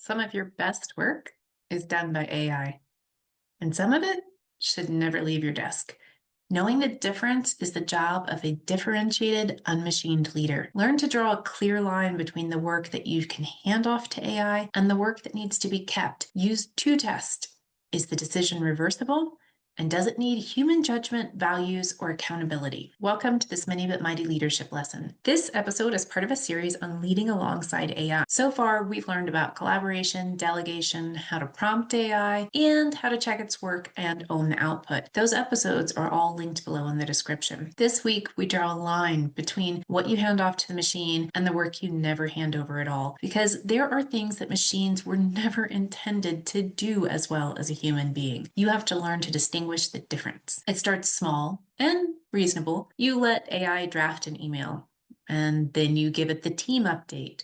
some of your best work is done by AI, and some of it should never leave your desk. Knowing the difference is the job of a differentiated, unmachined leader. Learn to draw a clear line between the work that you can hand off to AI and the work that needs to be kept. Use two tests. Is the decision reversible? And does it need human judgment, values, or accountability? Welcome to this Many But Mighty leadership lesson. This episode is part of a series on leading alongside AI. So far, we've learned about collaboration, delegation, how to prompt AI, and how to check its work and own the output. Those episodes are all linked below in the description. This week, we draw a line between what you hand off to the machine and the work you never hand over at all, because there are things that machines were never intended to do as well as a human being. You have to learn to distinguish the difference. It starts small and reasonable. You let AI draft an email, and then you give it the team update.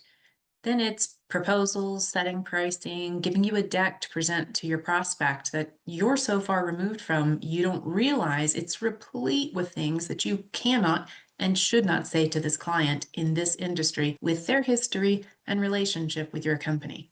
Then it's proposals, setting pricing, giving you a deck to present to your prospect that you're so far removed from, you don't realize it's replete with things that you cannot and should not say to this client in this industry with their history and relationship with your company.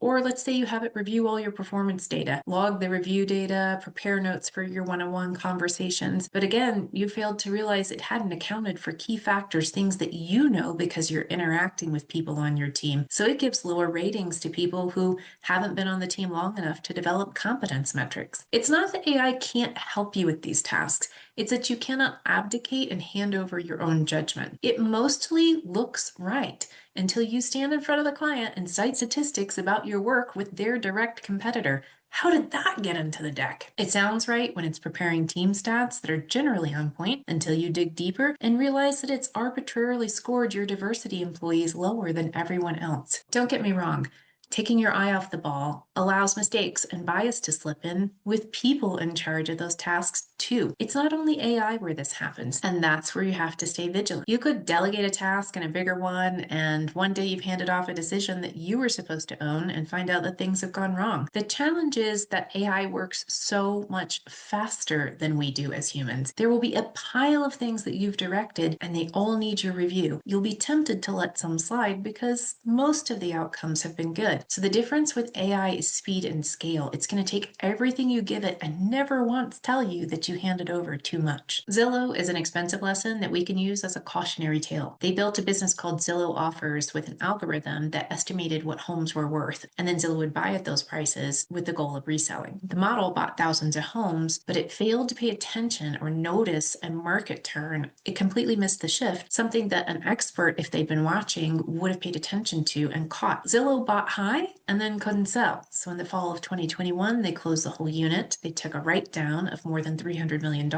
Or let's say you have it review all your performance data, log the review data, prepare notes for your one-on-one conversations. But again, you failed to realize it hadn't accounted for key factors, things that you know because you're interacting with people on your team. So it gives lower ratings to people who haven't been on the team long enough to develop competence metrics. It's not that AI can't help you with these tasks. It's that you cannot abdicate and hand over your own judgment. It mostly looks right until you stand in front of the client and cite statistics about your work with their direct competitor. How did that get into the deck? It sounds right when it's preparing team stats that are generally on point until you dig deeper and realize that it's arbitrarily scored your diversity employees lower than everyone else. Don't get me wrong. Taking your eye off the ball allows mistakes and bias to slip in with people in charge of those tasks too. It's not only AI where this happens, and that's where you have to stay vigilant. You could delegate a task and a bigger one, and one day you've handed off a decision that you were supposed to own and find out that things have gone wrong. The challenge is that AI works so much faster than we do as humans. There will be a pile of things that you've directed, and they all need your review. You'll be tempted to let some slide because most of the outcomes have been good. So the difference with AI is speed and scale. It's going to take everything you give it and never once tell you that you handed over too much. Zillow is an expensive lesson that we can use as a cautionary tale. They built a business called Zillow Offers with an algorithm that estimated what homes were worth, and then Zillow would buy at those prices with the goal of reselling. The model bought thousands of homes, but it failed to pay attention or notice a market turn. It completely missed the shift, something that an expert, if they'd been watching, would have paid attention to and caught. Zillow bought high and then couldn't sell. So in the fall of 2021, they closed the whole unit. They took a write down of more than $300 million,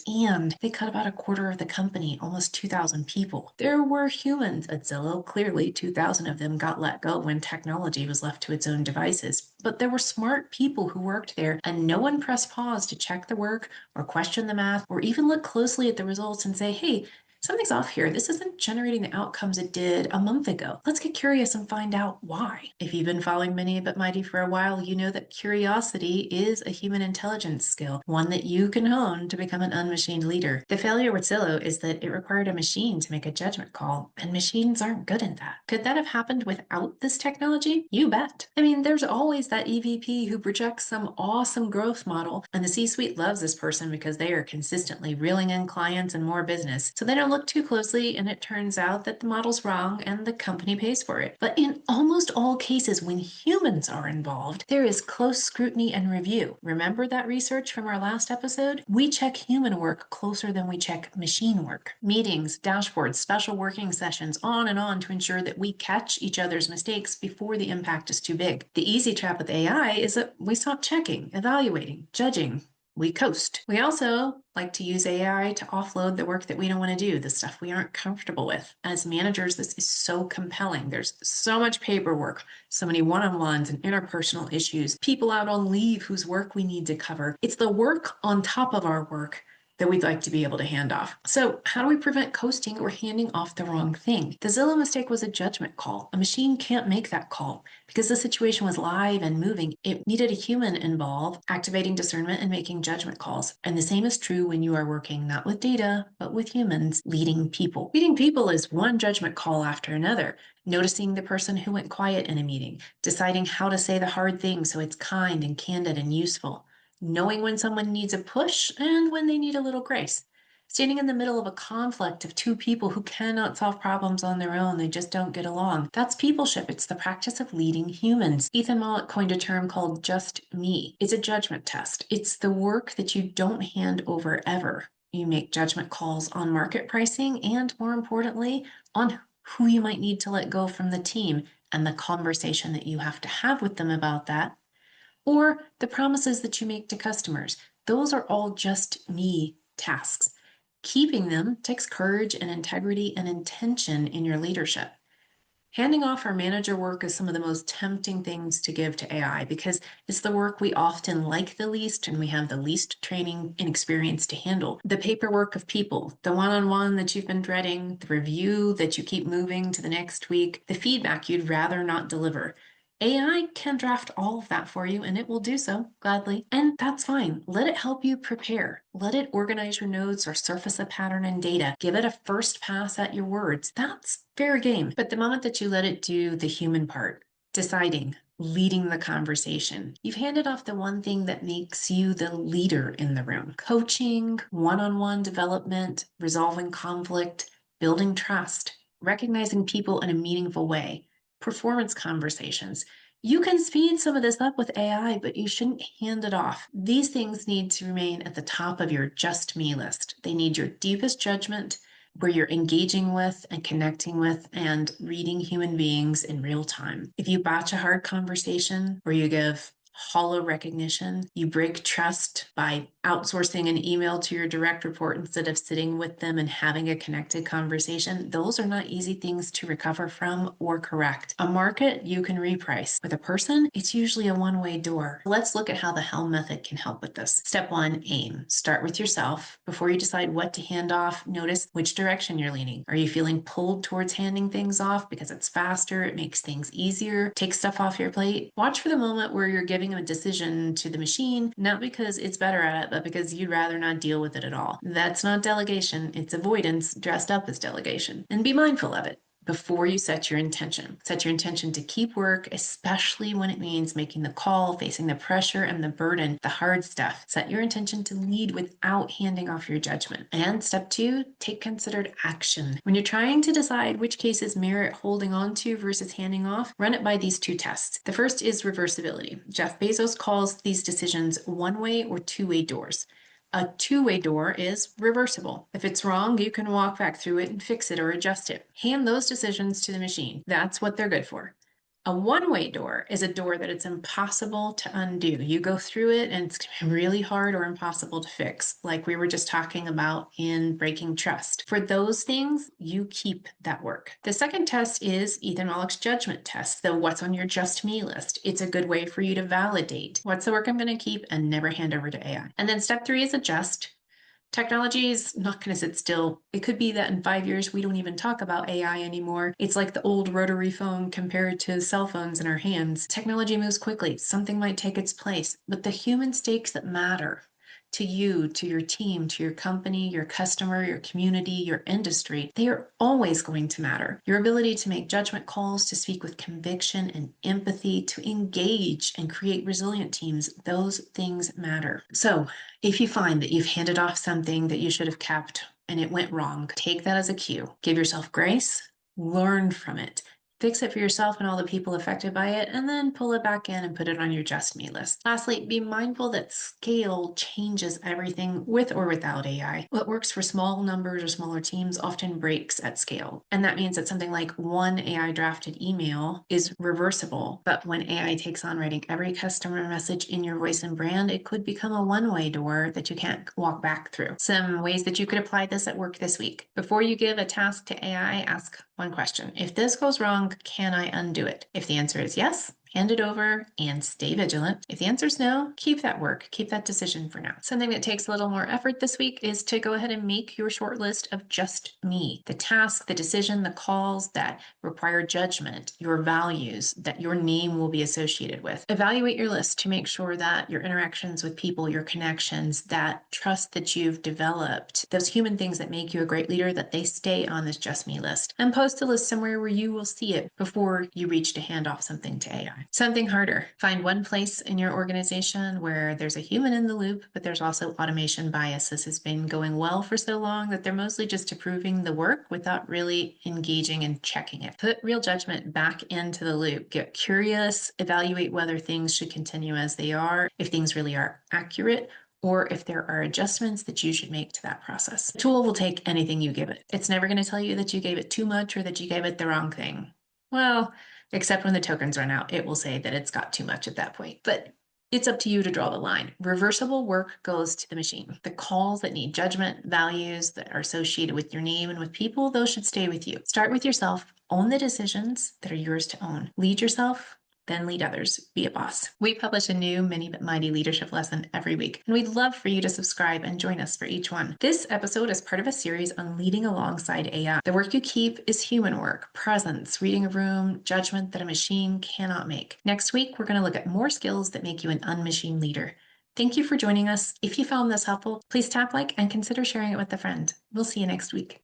and they cut about a quarter of the company, almost 2,000 people. There were humans at Zillow. Clearly, 2,000 of them got let go when technology was left to its own devices. But there were smart people who worked there, and no one pressed pause to check the work or question the math or even look closely at the results and say, hey, something's off here. This isn't generating the outcomes it did a month ago. Let's get curious and find out why. If you've been following Many But Mighty for a while, you know that curiosity is a human intelligence skill, one that you can hone to become an unmachined leader. The failure with Zillow is that it required a machine to make a judgment call, and machines aren't good at that. Could that have happened without this technology? You bet. I mean, there's always that EVP who projects some awesome growth model, and the C-suite loves this person because they are consistently reeling in clients and more business. So they don't look too closely, and it turns out that the model's wrong and the company pays for it. But in almost all cases, when humans are involved, there is close scrutiny and review. Remember that research from our last episode? We check human work closer than we check machine work. Meetings, dashboards, special working sessions, on and on to ensure that we catch each other's mistakes before the impact is too big. The easy trap with AI is that we stop checking, evaluating, judging. We coast. We also like to use AI to offload the work that we don't want to do, the stuff we aren't comfortable with. As managers, this is so compelling. There's so much paperwork, so many one-on-ones and interpersonal issues, people out on leave whose work we need to cover. It's the work on top of our work that we'd like to be able to hand off. So how do we prevent coasting or handing off the wrong thing? The Zillow mistake was a judgment call. A machine can't make that call because the situation was live and moving. It needed a human involved, activating discernment and making judgment calls. And the same is true when you are working not with data, but with humans, leading people. Leading people is one judgment call after another. noticing the person who went quiet in a meeting, deciding how to say the hard thing so it's kind and candid and useful, knowing when someone needs a push and when they need a little grace. Standing in the middle of a conflict of two people who cannot solve problems on their own, they just don't get along. That's peopleship. It's the practice of leading humans. Ethan Mollick coined a term called just me. It's a judgment test. It's the work that you don't hand over ever. You make judgment calls on market pricing and, more importantly, on who you might need to let go from the team and the conversation that you have to have with them about that, or the promises that you make to customers. Those are all just me tasks. Keeping them takes courage and integrity and intention in your leadership. Handing off our manager work is some of the most tempting things to give to AI because it's the work we often like the least and we have the least training and experience to handle. The paperwork of people, the one-on-one that you've been dreading, the review that you keep moving to the next week, the feedback you'd rather not deliver. AI can draft all of that for you, and it will do so gladly. And that's fine. Let it help you prepare. Let it organize your notes or surface a pattern in data. Give it a first pass at your words. That's fair game. But the moment that you let it do the human part, deciding, leading the conversation, you've handed off the one thing that makes you the leader in the room. Coaching, one-on-one development, resolving conflict, building trust, recognizing people in a meaningful way, performance conversations. You can speed some of this up with AI, but you shouldn't hand it off. These things need to remain at the top of your just me list. They need your deepest judgment, where you're engaging with and connecting with and reading human beings in real time. If you botch a hard conversation or you give hollow recognition, you break trust by outsourcing an email to your direct report instead of sitting with them and having a connected conversation, those are not easy things to recover from or correct. A market you can reprice. With a person, it's usually a one-way door. Let's look at how the Helm method can help with this. Step 1, aim. Start with yourself. Before you decide what to hand off, notice which direction you're leaning. Are you feeling pulled towards handing things off because it's faster, it makes things easier, takes stuff off your plate? Watch for the moment where you're giving a decision to the machine, not because it's better at it, but because you'd rather not deal with it at all. That's not delegation, it's avoidance dressed up as delegation. And be mindful of it before you set your intention. Set your intention to keep work, especially when it means making the call, facing the pressure and the burden, the hard stuff. Set your intention to lead without handing off your judgment. And step 2, take considered action. When you're trying to decide which cases merit holding on to versus handing off, run it by these 2 tests. The first is reversibility. Jeff Bezos calls these decisions one-way or two-way doors. A two-way door is reversible. If it's wrong, you can walk back through it and fix it or adjust it. Hand those decisions to the machine. That's what they're good for. A one-way door is a door that it's impossible to undo. You go through it and it's really hard or impossible to fix, like we were just talking about in breaking trust. For those things, you keep that work. The second test is Ethan Mollick's judgment test, the what's on your just me list. It's a good way for you to validate what's the work I'm going to keep and never hand over to AI. And then step 3 is adjust. Technology is not going to sit still. It could be that in 5 years, we don't even talk about AI anymore. It's like the old rotary phone compared to cell phones in our hands. Technology moves quickly. Something might take its place, but the human stakes that matter to you, to your team, to your company, your customer, your community, your industry, they are always going to matter. Your ability to make judgment calls, to speak with conviction and empathy, to engage and create resilient teams, those things matter. So if you find that you've handed off something that you should have kept and it went wrong, take that as a cue. Give yourself grace, learn from it. Fix it for yourself and all the people affected by it, and then pull it back in and put it on your just me list. Lastly, be mindful that scale changes everything with or without AI. What works for small numbers or smaller teams often breaks at scale. And that means that something like one AI drafted email is reversible, but when AI takes on writing every customer message in your voice and brand, it could become a one-way door that you can't walk back through. Some ways that you could apply this at work this week. Before you give a task to AI, ask one question. If this goes wrong, can I undo it? If the answer is yes, hand it over, and stay vigilant. If the answer is no, keep that work, keep that decision for now. Something that takes a little more effort this week is to go ahead and make your short list of just me. The task, the decision, the calls that require judgment, your values that your name will be associated with. Evaluate your list to make sure that your interactions with people, your connections, that trust that you've developed, those human things that make you a great leader, that they stay on this just me list. And post a list somewhere where you will see it before you reach to hand off something to AI. Something harder. Find one place in your organization where there's a human in the loop, but there's also automation bias. This has been going well for so long that they're mostly just approving the work without really engaging and checking it. Put real judgment back into the loop. Get curious, evaluate whether things should continue as they are, if things really are accurate, or if there are adjustments that you should make to that process. The tool will take anything you give it. It's never going to tell you that you gave it too much or that you gave it the wrong thing. Well, except when the tokens run out, it will say that it's got too much at that point. But it's up to you to draw the line. Reversible work goes to the machine. The calls that need judgment, values that are associated with your name and with people, those should stay with you. Start with yourself. Own the decisions that are yours to own. Lead yourself, then lead others. Be a boss. We publish a new Mini but Mighty leadership lesson every week, and we'd love for you to subscribe and join us for each one. This episode is part of a series on leading alongside AI. The work you keep is human work, presence, reading a room, judgment that a machine cannot make. Next week, we're going to look at more skills that make you an unmachine leader. Thank you for joining us. If you found this helpful, please tap like and consider sharing it with a friend. We'll see you next week.